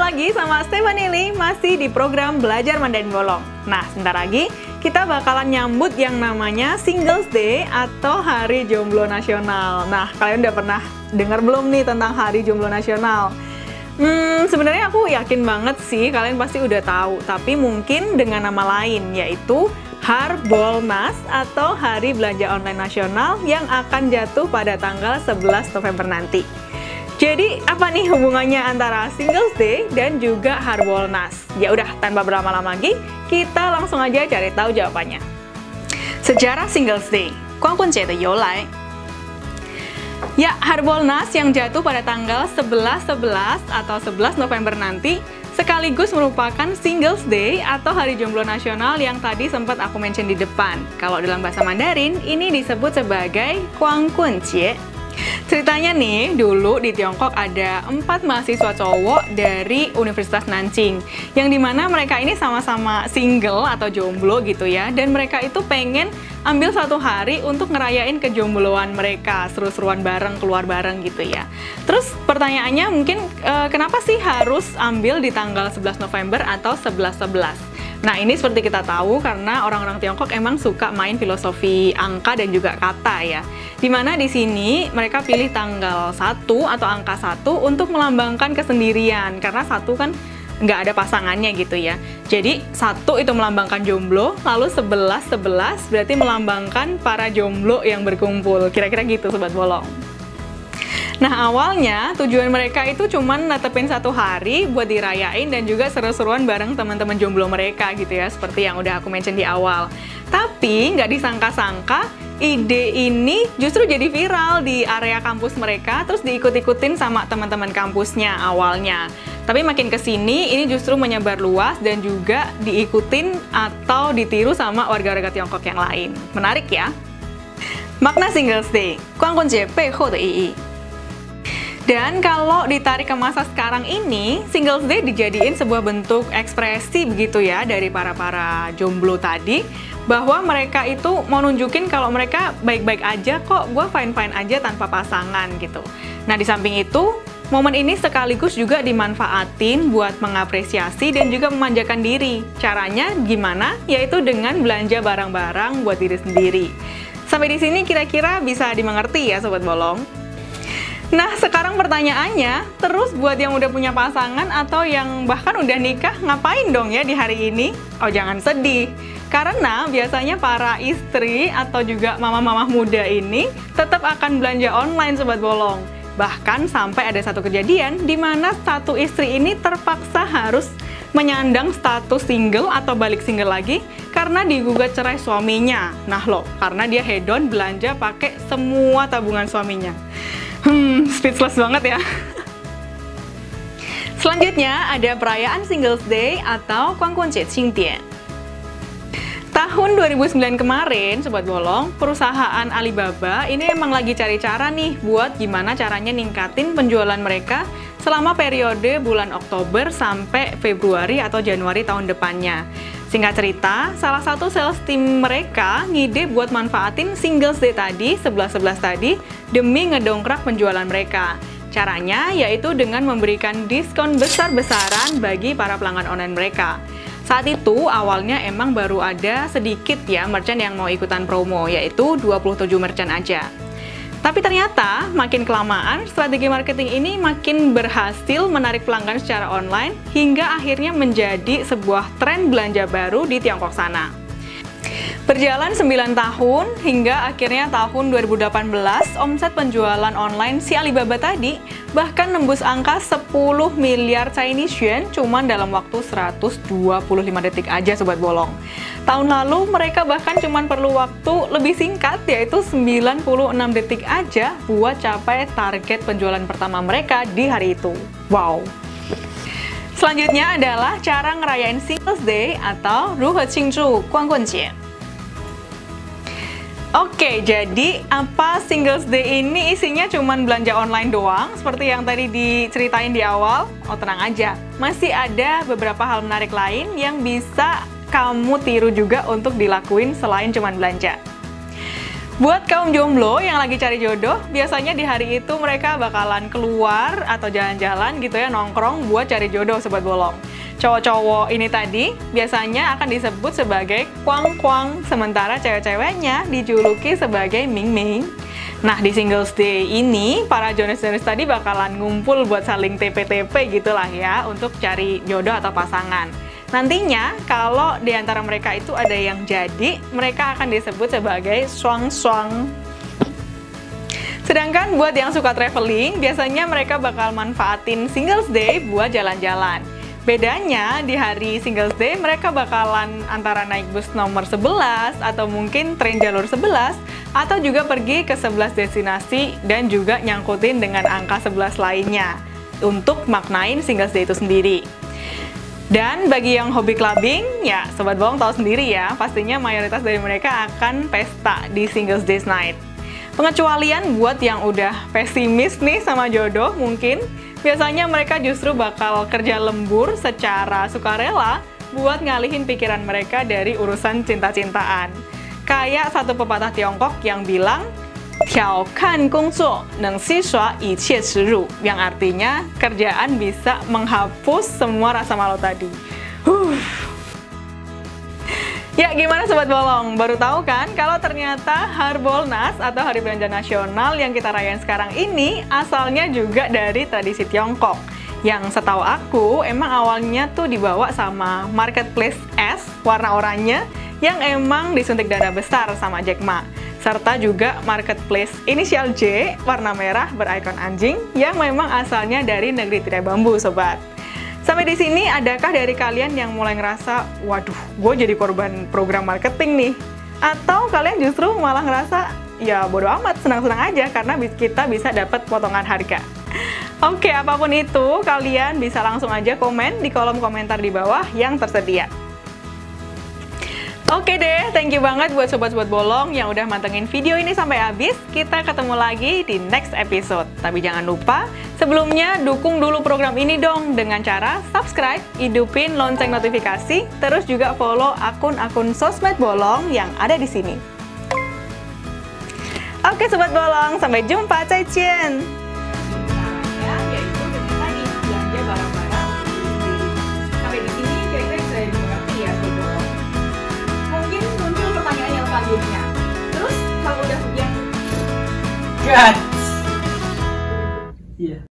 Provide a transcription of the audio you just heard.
lagi sama Stephanie Lee, masih di program Belajar Mandarin Bolong. Nah, sebentar lagi kita bakalan nyambut yang namanya Singles Day atau Hari Jomblo Nasional. Nah, kalian udah pernah dengar belum nih tentang Hari Jomblo Nasional? Sebenarnya aku yakin banget sih kalian pasti udah tahu, tapi mungkin dengan nama lain, yaitu Harbolnas atau Hari Belanja Online Nasional yang akan jatuh pada tanggal 11 November nanti. Jadi, apa nih hubungannya antara Singles Day dan juga Harbolnas? Ya udah, tanpa berlama-lama lagi, kita langsung aja cari tahu jawabannya. Sejarah Singles Day, 光棍节的由来。 Ya, Harbolnas yang jatuh pada tanggal 11-11 atau 11 November nanti sekaligus merupakan Singles Day atau Hari Jomblo Nasional yang tadi sempat aku mention di depan. Kalau dalam bahasa Mandarin, ini disebut sebagai 光棍节. Ceritanya nih, dulu di Tiongkok ada 4 mahasiswa cowok dari Universitas Nanjing, yang dimana mereka ini sama-sama single atau jomblo gitu ya, dan mereka itu pengen ambil satu hari untuk ngerayain kejombloan mereka, seru-seruan bareng, keluar bareng gitu ya. Terus pertanyaannya mungkin, kenapa sih harus ambil di tanggal 11 November atau 11-11? Nah, ini seperti kita tahu karena orang-orang Tiongkok emang suka main filosofi angka dan juga kata ya. Dimana di sini mereka pilih tanggal 1 atau angka 1 untuk melambangkan kesendirian. Karena 1 kan nggak ada pasangannya gitu ya. Jadi 1 itu melambangkan jomblo, lalu 11-11 berarti melambangkan para jomblo yang berkumpul. Kira-kira gitu Sobat Bolong. Nah, awalnya tujuan mereka itu cuman netepin satu hari buat dirayain dan juga seru-seruan bareng teman-teman jomblo mereka gitu ya, seperti yang udah aku mention di awal. Tapi nggak disangka-sangka ide ini justru jadi viral di area kampus mereka, terus diikut-ikutin sama teman-teman kampusnya awalnya. Tapi makin kesini ini justru menyebar luas dan juga diikutin atau ditiru sama warga-warga Tiongkok yang lain. Menarik ya? Makna Singles Day, 光棍节背后的意义。 Dan kalau ditarik ke masa sekarang ini, Singles Day dijadiin sebuah bentuk ekspresi begitu ya dari para jomblo tadi, bahwa mereka itu mau nunjukin kalau mereka baik-baik aja kok, gue fine-fine aja tanpa pasangan gitu. Nah, di samping itu, momen ini sekaligus juga dimanfaatin buat mengapresiasi dan juga memanjakan diri. Caranya gimana? Yaitu dengan belanja barang-barang buat diri sendiri. Sampai di sini kira-kira bisa dimengerti ya Sobat Bolong? Nah, sekarang pertanyaannya, terus buat yang udah punya pasangan atau yang bahkan udah nikah, ngapain dong ya di hari ini? Oh, jangan sedih. Karena biasanya para istri atau juga mama-mama muda ini tetap akan belanja online Sobat Bolong. Bahkan sampai ada satu kejadian di mana satu istri ini terpaksa harus menyandang status single atau balik single lagi karena digugat cerai suaminya. Nah loh, karena dia hedon belanja pakai semua tabungan suaminya. Speechless banget ya. Selanjutnya ada perayaan Singles Day atau 光棍节庆典. Tahun 2009 kemarin, Sobat Bolong, perusahaan Alibaba ini emang lagi cari cara nih buat gimana caranya ningkatin penjualan mereka selama periode bulan Oktober sampai Februari atau Januari tahun depannya. Singkat cerita, salah satu sales team mereka ngide buat manfaatin Singles Day tadi, 11-11 tadi, demi ngedongkrak penjualan mereka. Caranya yaitu dengan memberikan diskon besar-besaran bagi para pelanggan online mereka. Saat itu awalnya emang baru ada sedikit ya merchant yang mau ikutan promo, yaitu 27 merchant aja. Tapi ternyata makin kelamaan strategi marketing ini makin berhasil menarik pelanggan secara online hingga akhirnya menjadi sebuah tren belanja baru di Tiongkok sana. Berjalan 9 tahun hingga akhirnya tahun 2018 omset penjualan online si Alibaba tadi bahkan nembus angka 10 miliar Chinese yuan cuman dalam waktu 125 detik aja Sobat Bolong. Tahun lalu mereka bahkan cuman perlu waktu lebih singkat yaitu 96 detik aja buat capai target penjualan pertama mereka di hari itu. Wow! Selanjutnya adalah cara ngerayain Singles Day atau 如何庆祝光棍节. Oke, jadi apa Singles Day ini isinya cuman belanja online doang, seperti yang tadi diceritain di awal? Oh, tenang aja, masih ada beberapa hal menarik lain yang bisa kamu tiru juga untuk dilakuin selain cuman belanja. Buat kaum jomblo yang lagi cari jodoh, biasanya di hari itu mereka bakalan keluar atau jalan-jalan gitu ya, nongkrong buat cari jodoh Sobat Bolong. Cowok-cowok ini tadi biasanya akan disebut sebagai kwang-kwang, sementara cewek-ceweknya dijuluki sebagai ming-ming. Nah, di Singles Day ini, para Jones-Jones tadi bakalan ngumpul buat saling TP-TP gitulah ya, untuk cari jodoh atau pasangan. Nantinya, kalau di antara mereka itu ada yang jadi, mereka akan disebut sebagai swang-swang. Sedangkan buat yang suka traveling, biasanya mereka bakal manfaatin Singles Day buat jalan-jalan. Bedanya, di hari Singles Day, mereka bakalan antara naik bus nomor 11, atau mungkin tren jalur 11, atau juga pergi ke 11 destinasi, dan juga nyangkutin dengan angka 11 lainnya, untuk maknain Singles Day itu sendiri. Dan bagi yang hobi clubbing, ya Sobat Bolong tahu sendiri ya, pastinya mayoritas dari mereka akan pesta di Singles Day Night. Pengecualian buat yang udah pesimis nih sama jodoh mungkin, biasanya mereka justru bakal kerja lembur secara sukarela buat ngalihin pikiran mereka dari urusan cinta-cintaan. Kayak satu pepatah Tiongkok yang bilang, "挑看工作能洗刷一切耻辱", yang artinya kerjaan bisa menghapus semua rasa malu tadi. Ya, gimana Sobat Bolong? Baru tahu kan kalau ternyata Harbolnas atau Hari Belanja Nasional yang kita rayain sekarang ini asalnya juga dari tradisi Tiongkok. Yang setahu aku emang awalnya tuh dibawa sama marketplace S warna oranye yang emang disuntik dana besar sama Jack Ma. Serta juga marketplace inisial J warna merah berikon anjing yang memang asalnya dari negeri tirai bambu, Sobat. Sampai di sini, adakah dari kalian yang mulai ngerasa, waduh, gue jadi korban program marketing nih? Atau kalian justru malah ngerasa, ya bodo amat, senang-senang aja karena kita bisa dapat potongan harga. Oke, apapun itu, kalian bisa langsung aja komen di kolom komentar di bawah yang tersedia. Oke deh, thank you banget buat Sobat-Sobat Bolong yang udah mantengin video ini sampai habis. Kita ketemu lagi di next episode. Tapi jangan lupa, sebelumnya dukung dulu program ini dong dengan cara subscribe, hidupin lonceng notifikasi, terus juga follow akun-akun sosmed Bolong yang ada di sini. Oke Sobat Bolong, sampai jumpa, 再见! Terus kalau udah yang